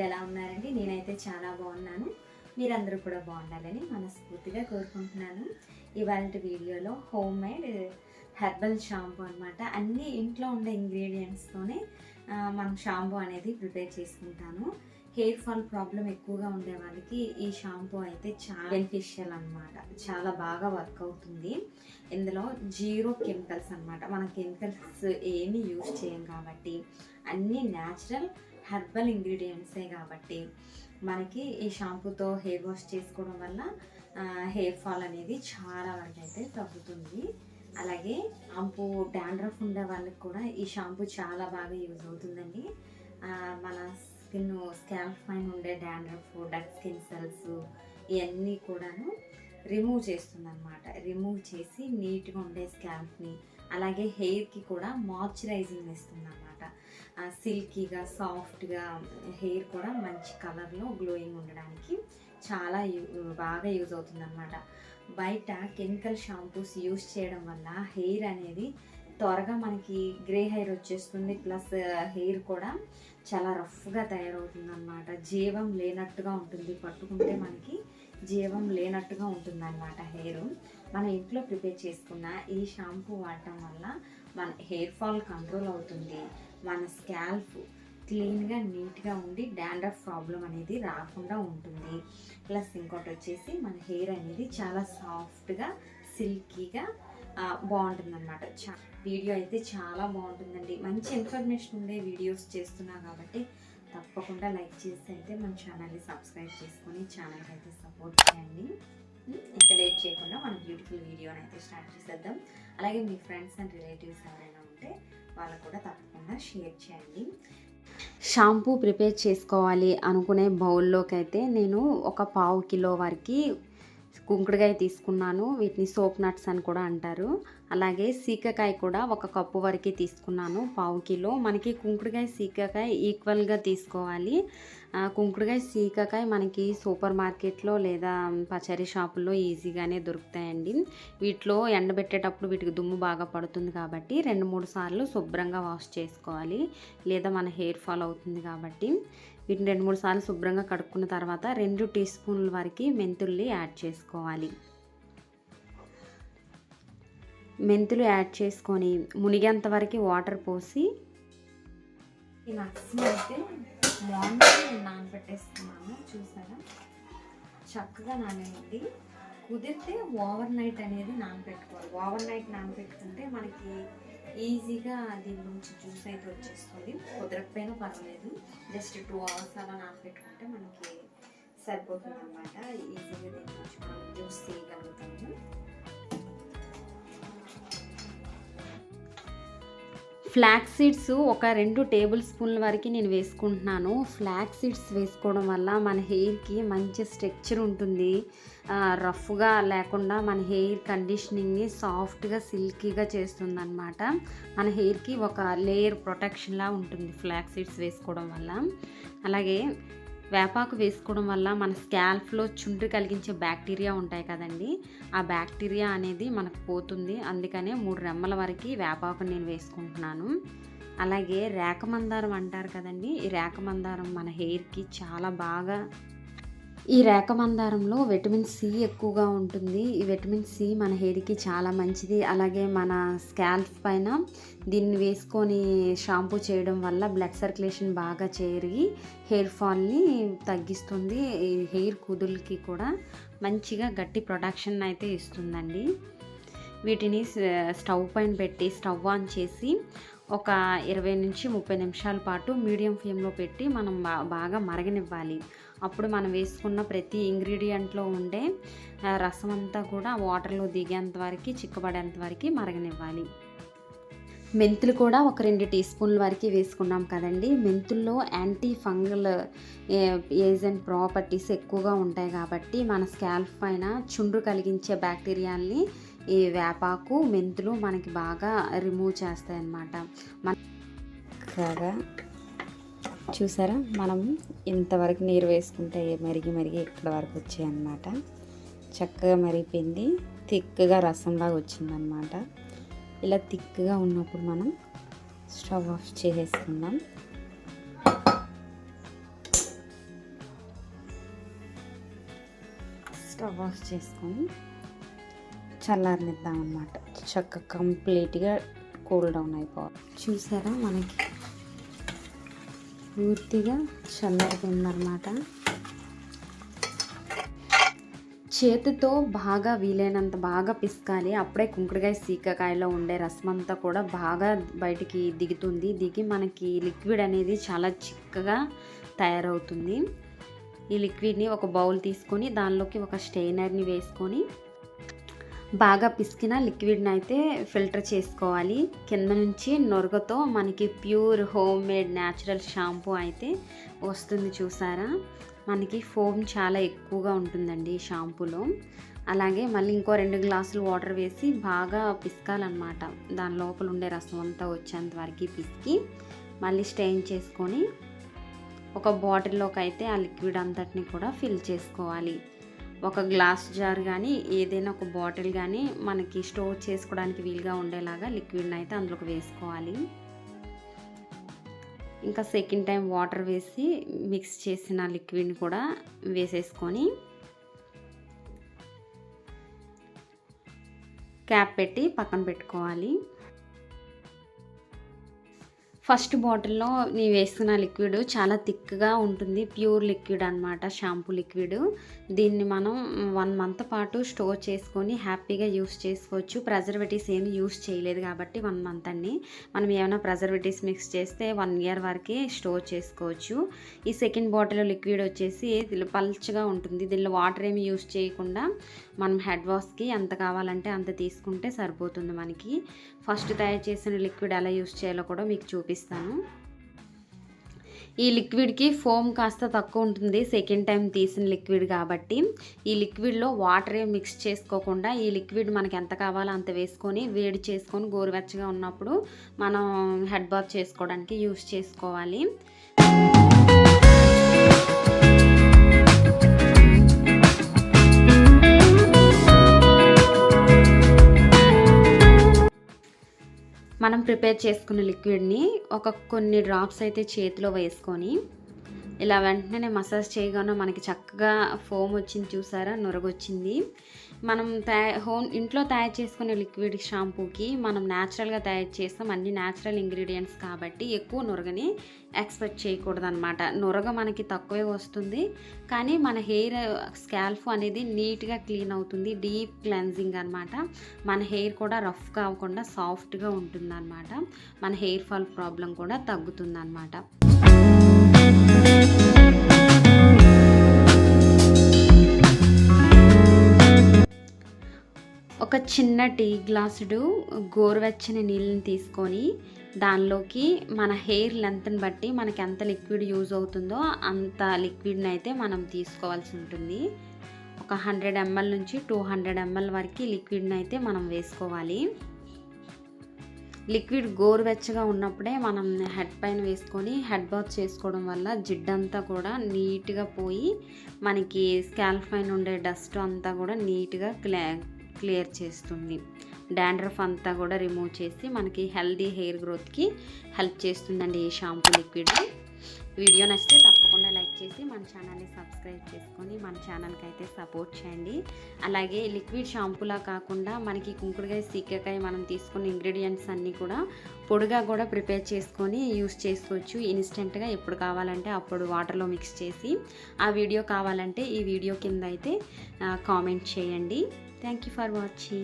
ఎలా ఉన్నారండి? నేనైతే చాలా బాగున్నాను. మీరందరూ కూడా బాగుండాలని మనస్ఫూర్తిగా కోరుకుంటున్నాను. ఇవాళ వీడియోలో హోమ్ మేడ్ హెర్బల్ షాంపూ అనమాట. అన్నీ ఇంట్లో ఉండే ఇంగ్రీడియంట్స్తోనే మనం షాంపూ అనేది ప్రిపేర్ చేసుకుంటాను. హెయిర్ ఫాల్ ప్రాబ్లం ఎక్కువగా ఉండే వాళ్ళకి ఈ షాంపూ అయితే చాలా బెనిఫిషియల్ అనమాట. చాలా బాగా వర్క్ అవుతుంది. ఇందులో జీరో కెమికల్స్ అనమాట. మనం కెమికల్స్ ఏమీ యూజ్ చేయం కాబట్టి అన్నీ న్యాచురల్ హెర్బల్ ఇంగ్రీడియంట్సే కాబట్టి మనకి ఈ షాంపూతో హెయిర్ వాష్ చేసుకోవడం వల్ల హెయిర్ ఫాల్ అనేది చాలా వరకు అయితే తగ్గుతుంది. అలాగే షాంపూ డాండ్రఫ్ ఉండే వాళ్ళకి కూడా ఈ షాంపూ చాలా బాగా యూజ్ అవుతుందండి. మన స్కాల్ప్ పైన ఉండే డాండ్రఫ్, డెడ్ స్కిన్ సెల్స్ ఇవన్నీ కూడాను రిమూవ్ చేస్తుంది అనమాట. రిమూవ్ చేసి నీట్గా ఉండే స్కాల్ప్ని, అలాగే హెయిర్కి కూడా మాయిశ్చరైజింగ్ ఇస్తుంది అనమాట. సిల్కీగా సాఫ్ట్గా హెయిర్ కూడా మంచి కలర్లో గ్లోయింగ్ ఉండడానికి చాలా బాగా యూజ్ అవుతుంది అనమాట. బయట కెమికల్ షాంపూస్ యూజ్ చేయడం వల్ల హెయిర్ అనేది త్వరగా మనకి గ్రే హెయిర్ వచ్చేస్తుంది. ప్లస్ హెయిర్ కూడా చాలా రఫ్గా తయారవుతుంది అనమాట. జీవం లేనట్టుగా ఉంటుంది. పట్టుకుంటే మనకి జీవం లేనట్టుగా ఉంటుంది అనమాట హెయిర్. మన ఇంట్లో ప్రిపేర్ చేసుకున్న ఈ షాంపూ వాడటం వల్ల మన హెయిర్ ఫాల్ కంట్రోల్ అవుతుంది. మన స్కాల్ప్ క్లీన్గా నీట్గా ఉండి డాండ్రఫ్ ప్రాబ్లం అనేది రాకుండా ఉంటుంది. ప్లస్ ఇంకోటి వచ్చేసి మన హెయిర్ అనేది చాలా సాఫ్ట్గా సిల్కీగా బాగుంటుంది అనమాట. వీడియో అయితే చాలా బాగుంటుందండి. మంచి ఇన్ఫర్మేషన్ ఉండే వీడియోస్ చేస్తున్నా కాబట్టి తప్పకుండా లైక్ చేసి అయితే మన ఛానల్ని సబ్స్క్రైబ్ చేసుకొని ఛానల్కి అయితే సపోర్ట్ చేయండి. ఇంకా లేట్ చేయకుండా మనం బ్యూటిఫుల్ వీడియోని అయితే స్టార్ట్ చేసేద్దాం. అలాగే మీ ఫ్రెండ్స్ అండ్ రిలేటివ్స్ ఎవరైనా ఉంటే వాళ్ళకు కూడా తప్పకుండా షేర్ చేయండి. షాంపూ ప్రిపేర్ చేసుకోవాలి అనుకునే బౌల్లోకి అయితే నేను ఒక 1/2 కిలో వరకు కుంకుడుకాయ తీసుకున్నాను. వీటిని సోప్ నట్స్ అని కూడా అంటారు. అలాగే సీకాకాయ కూడా 1 కప్పు వరకు తీసుకున్నాను. 1/2 కిలో. మనకి కుంకుడుకాయ సీకాకాయ ఈక్వల్గా తీసుకోవాలి. కుంకుడుకాయ సీకాకాయ మనకి సూపర్ మార్కెట్లో లేదా పచారీ షాపుల్లో ఈజీగానే దొరుకుతాయండి. వీటిలో ఎండబెట్టేటప్పుడు వీటికి దుమ్ము బాగా పడుతుంది కాబట్టి 2-3 సార్లు శుభ్రంగా వాష్ చేసుకోవాలి. లేదా మన హెయిర్ ఫాల్ అవుతుంది కాబట్టి వీటిని 2-3 సార్లు శుభ్రంగా కడుక్కున్న తర్వాత 2 టీ స్పూన్ల వరకు మెంతుల్ని యాడ్ చేసుకోవాలి. మెంతులు యాడ్ చేసుకొని మునిగేంత వరకు వాటర్ పోసి ఈ నట్స్ని అయితే మార్నింగ్ నానబెట్టేస్తున్నాను. చూసారా, చక్కగా నానేయండి. కుదిరితే ఓవర్ నైట్ అనేది నానబెట్టుకోవాలి. ఓవర్ నైట్ నానబెట్టుకుంటే మనకి ఈజీగా దీని నుంచి జ్యూస్ అయితే వచ్చేస్తుంది. కుదరకపోయినా పర్వాలేదు, జస్ట్ 2 అవర్స్ అలా నానబెట్టుకుంటే మనకి సరిపోతుంది అనమాట. ఈజీగా దీని నుంచి మనం జ్యూస్ తీయగలుగుతాము. ఫ్లాక్స్ సీడ్స్ ఒక 2 టేబుల్ స్పూన్ల వరకు నేను వేసుకుంటున్నాను. ఫ్లాక్స్ సీడ్స్ వేసుకోవడం వల్ల మన హెయిర్కి మంచి స్ట్రక్చర్ ఉంటుంది. రఫ్గా లేకుండా మన హెయిర్ కండిషనింగ్ని సాఫ్ట్గా సిల్కీగా చేస్తుంది అనమాట. మన హెయిర్కి ఒక లేయర్ ప్రొటెక్షన్లా ఉంటుంది ఫ్లాక్స్ సీడ్స్ వేసుకోవడం వల్ల. అలాగే వేపాకు వేసుకోవడం వల్ల మన స్కాల్ప్లో చుండ్రు కలిగించే బ్యాక్టీరియా ఉంటాయి కదండి, ఆ బ్యాక్టీరియా అనేది మనకు పోతుంది. అందుకనే 3 రెమ్మల వరకు వేపాకు నేను వేసుకుంటున్నాను. అలాగే రేఖమందారం అంటారు కదండి, ఈ రేఖమందారం మన హెయిర్కి చాలా బాగా, ఈ రేఖమందారంలో విటమిన్ సి ఎక్కువగా ఉంటుంది. ఈ విటమిన్ సి మన హెయిర్కి చాలా మంచిది. అలాగే మన స్కాల్ప్ పైన దీన్ని వేసుకొని షాంపూ చేయడం వల్ల బ్లడ్ సర్క్యులేషన్ బాగా చేరి హెయిర్ ఫాల్ని తగ్గిస్తుంది. ఈ హెయిర్ కుదులకి కూడా మంచిగా గట్టి ప్రొటెక్షన్ అయితే ఇస్తుందండి. వీటిని స్టవ్ పైన పెట్టి స్టవ్ ఆన్ చేసి ఒక 20-30 నిమిషాల పాటు మీడియం ఫ్లేమ్లో పెట్టి మనం బాగా మరగనివ్వాలి. అప్పుడు మనం వేసుకున్న ప్రతి ఇంగ్రీడియంట్లో ఉండే రసం అంతా కూడా వాటర్లో దిగేంత వరకు, చిక్కబడేంత వరకు మరగనివ్వాలి. మెంతులు కూడా ఒక 2 టీ స్పూన్ల వరకు వేసుకున్నాం కదండి. మెంతుల్లో యాంటీ ఫంగల్ ఏజెంట్ ప్రాపర్టీస్ ఎక్కువగా ఉంటాయి కాబట్టి మన స్కాల్ప్ పైన చుండ్రు కలిగించే బ్యాక్టీరియాల్ని ఈ వేపాకు, మెంతులు మనకి బాగా రిమూవ్ చేస్తాయి అన్నమాట. చూసారా, మనం ఇంతవరకు నీరు వేసుకుంటే మరిగి ఇక్కడ వరకు వచ్చాయి అన్నమాట. చక్కగా మరిగిపోయింది, థిక్గా రసంలాగా వచ్చిందనమాట. ఇలా థిక్గా ఉన్నప్పుడు మనం స్టవ్ ఆఫ్ చేసేసుకుందాం. స్టవ్ ఆఫ్ చేసుకొని చల్లారనిద్దాం అన్నమాట. చక్కగా కంప్లీట్గా కూల్ డౌన్ అయిపోవాలి. చూసారా మనకి పూర్తిగా చల్లారిపోయిందన్నమాట. చేతితో బాగా వీలైనంత బాగా పిసకాలి. అప్పుడే కుంకుడుకాయ సీకాకాయలో ఉండే రసం అంతా కూడా బాగా బయటికి దిగుతుంది. దిగి మనకి లిక్విడ్ అనేది చాలా చిక్కగా తయారవుతుంది. ఈ లిక్విడ్ని ఒక బౌల్ తీసుకొని దానిలోకి ఒక స్టెయినర్ని వేసుకొని బాగా పిసికిన లిక్విడ్ని అయితే ఫిల్టర్ చేసుకోవాలి. కింద నుంచి నొరగతో మనకి pure home made natural shampoo అయితే వస్తుంది. చూసారా మనకి ఫోమ్ చాలా ఎక్కువగా ఉంటుందండి ఈ షాంపూలో. అలాగే మళ్ళీ ఇంకో 2 గ్లాసులు వాటర్ వేసి బాగా పిసకాలన్నమాట. దాని లోపల ఉండే రసం అంతా వచ్చేంత వరకు పిసికి మళ్ళీ స్టెయిన్ చేసుకొని ఒక బాటిల్లోకి అయితే ఆ లిక్విడ్ అంతటిని కూడా ఫిల్ చేసుకోవాలి. ఒక గ్లాస్ జార్ కానీ ఏదైనా ఒక బాటిల్ కానీ మనకి స్టోర్ చేసుకోవడానికి వీలుగా ఉండేలాగా లిక్విడ్ని అయితే అందులోకి వేసుకోవాలి. ఇంకా సెకండ్ టైం వాటర్ వేసి మిక్స్ చేసిన లిక్విడ్ని కూడా వేసేసుకొని క్యాప్ పెట్టి పక్కన పెట్టుకోవాలి. ఫస్ట్ బాటిల్లో నేను వేసుకున్న లిక్విడ్ చాలా థిక్గా ఉంటుంది. ప్యూర్ లిక్విడ్ అనమాట, షాంపూ లిక్విడ్. దీన్ని మనం 1 మంత్ పాటు స్టోర్ చేసుకొని హ్యాపీగా యూస్ చేసుకోవచ్చు. ప్రిజర్వేటివ్స్ ఏమి యూస్ చేయలేదు కాబట్టి 1 మంత్ అండి. మనం ఏమైనా ప్రిజర్వేటివ్స్ మిక్స్ చేస్తే 1 ఇయర్ వరకే స్టోర్ చేసుకోవచ్చు. ఈ సెకండ్ బాటిల్ లిక్విడ్ వచ్చేసి పల్చగా ఉంటుంది. దీనిలో వాటర్ ఏమి యూస్ చేయకుండా మనం హెడ్ వాష్కి ఎంత కావాలంటే అంత తీసుకుంటే సరిపోతుంది మనకి. ఫస్ట్ తయారు చేసిన లిక్విడ్ ఎలా యూస్ చేయాలో కూడా మీకు చూపిస్తాను. ఈ లిక్విడ్కి ఫోమ్ కాస్త తక్కువ ఉంటుంది, సెకండ్ టైం తీసిన లిక్విడ్ కాబట్టి. ఈ లిక్విడ్లో వాటర్ ఏం మిక్స్ చేసుకోకుండా ఈ లిక్విడ్ మనకి ఎంత కావాలో అంత వేసుకొని వేడి చేసుకొని గోరువెచ్చగా ఉన్నప్పుడు మనం హెడ్ బాత్ చేసుకోవడానికి యూస్ చేసుకోవాలి. మనం ప్రిపేర్ చేసుకున్న లిక్విడ్ని కొన్ని డ్రాప్స్ అయితే చేతిలో వేసుకొని ఇలా వెంటనే మసాజ్ చేయగానే మనకి చక్కగా ఫోమ్ వచ్చింది. చూసారా నొరగొచ్చింది. మనం ఇంట్లో తయారు చేసుకునే లిక్విడ్ షాంపూకి మనం న్యాచురల్గా తయారు చేస్తాం, అన్ని న్యాచురల్ ఇంగ్రీడియంట్స్ కాబట్టి ఎక్కువ నొరగని ఎక్స్పెక్ట్ చేయకూడదు అనమాట. నొరగ మనకి తక్కువే వస్తుంది కానీ మన హెయిర్ స్కాల్ఫ్ అనేది నీట్గా క్లీన్ అవుతుంది. డీప్ క్లెన్జింగ్ అనమాట. మన హెయిర్ కూడా రఫ్ కాకుండా సాఫ్ట్గా ఉంటుంది అనమాట. మన హెయిర్ ఫాల్ ప్రాబ్లం కూడా తగ్గుతుంది అనమాట. ఒక చిన్న టీ గ్లాసుడు గోరువెచ్చని నీళ్ళని తీసుకొని దానిలోకి మన హెయిర్ లెంత్ని బట్టి మనకి ఎంత లిక్విడ్ యూజ్ అవుతుందో అంత లిక్విడ్ని అయితే మనం తీసుకోవాల్సి ఉంటుంది. ఒక 100 ml నుంచి 200 ml వరకు లిక్విడ్ని అయితే మనం వేసుకోవాలి. లిక్విడ్ గోరువెచ్చగా ఉన్నప్పుడే మనం హెడ్ పైన వేసుకొని హెడ్ బాత్ చేసుకోవడం వల్ల జిడ్డంతా కూడా నీట్గా పోయి మనకి స్కాల్ప్ పైన ఉండే డస్ట్ అంతా కూడా నీట్గా క్లియర్ చేస్తుంది. డాండ్రఫ్ అంతా కూడా రిమూవ్ చేసి మనకి హెల్దీ హెయిర్ గ్రోత్కి హెల్ప్ చేస్తుందండి ఈ షాంపూ లిక్విడ్. వీడియో నచ్చితే తప్పకుండా లైక్ చేసి మన ఛానల్ని సబ్స్క్రైబ్ చేసుకొని మన ఛానల్కి అయితే సపోర్ట్ చేయండి. అలాగే లిక్విడ్ షాంపూలా కాకుండా మనకి కుంకుడుకాయ సీకాకాయ మనం తీసుకున్న ఇంగ్రీడియంట్స్ అన్నీ కూడా పొడిగా కూడా ప్రిపేర్ చేసుకొని యూస్ చేసుకోవచ్చు. ఇన్స్టెంట్గా ఎప్పుడు కావాలంటే అప్పుడు వాటర్లో మిక్స్ చేసి. ఆ వీడియో కావాలంటే ఈ వీడియో కింద అయితే కామెంట్ చేయండి. Thank you for watching.